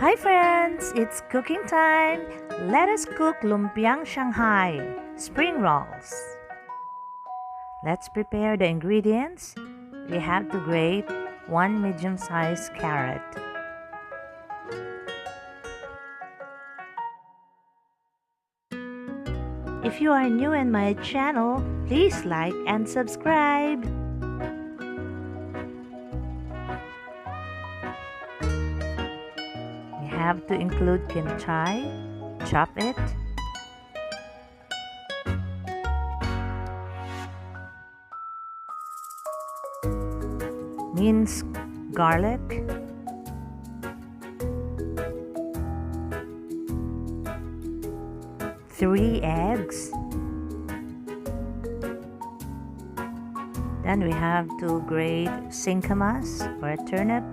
Hi friends, it's cooking time. Let us cook Lumpiang Shanghai spring rolls. Let's prepare the ingredients. We have to grate 1 medium-sized carrot. If you are new in my channel, please like and subscribe. We have to include kimchi, chop it. Minced garlic. 3 eggs. Then we have to grate sinkamas or a turnip.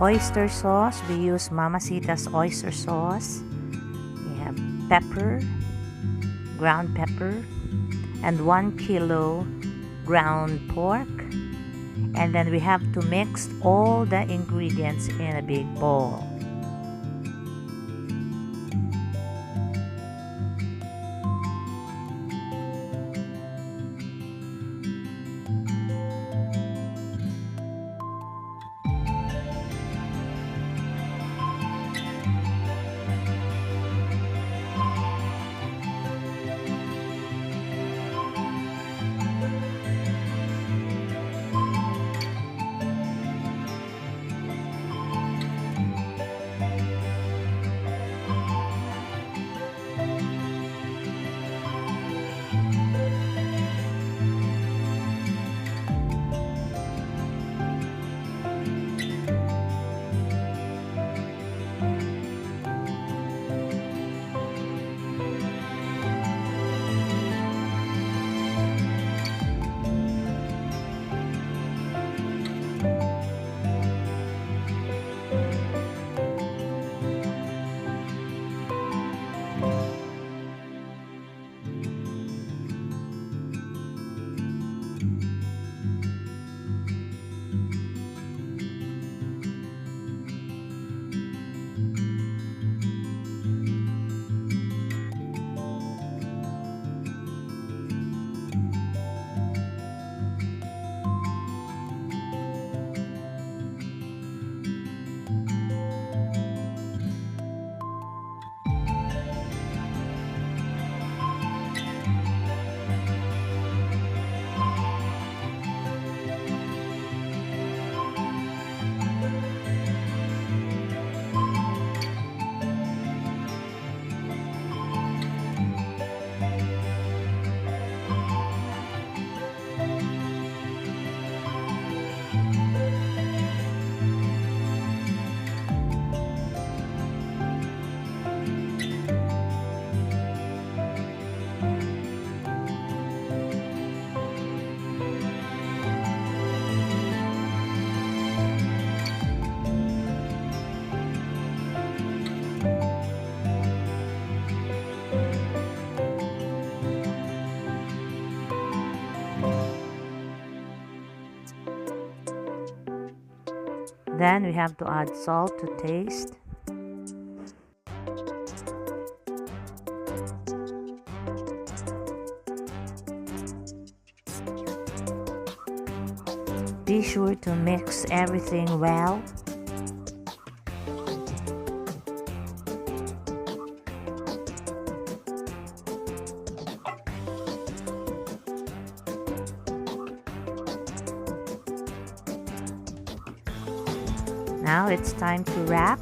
Oyster sauce, we use Mamacita's oyster sauce. We have pepper, ground pepper, and 1 kilo ground pork. And then we have to mix all the ingredients in a big bowl. Then we have to add salt to taste. Be sure to mix everything well. Now it's time to wrap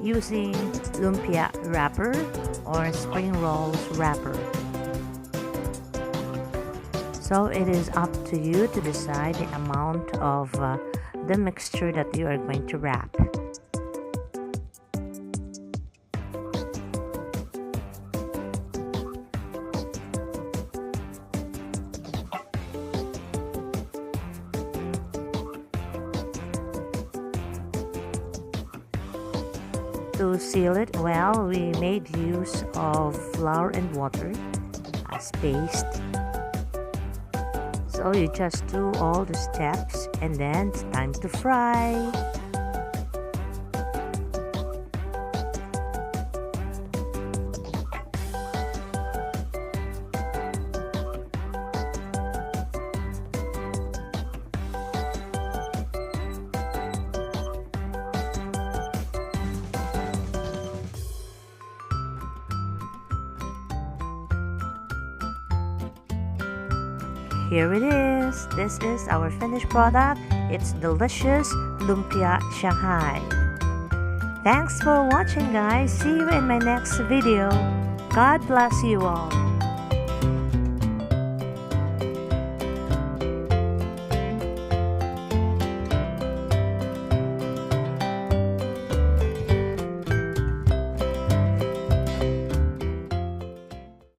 using lumpia wrapper or spring rolls wrapper. So it is up to you to decide the amount of the mixture that you are going to wrap. To seal it well, we made use of flour and water as paste. So you just do all the steps and then it's time to fry. Here it is. This is our finished product. It's delicious Lumpia Shanghai. Thanks for watching, guys. See you in my next video. God bless you all.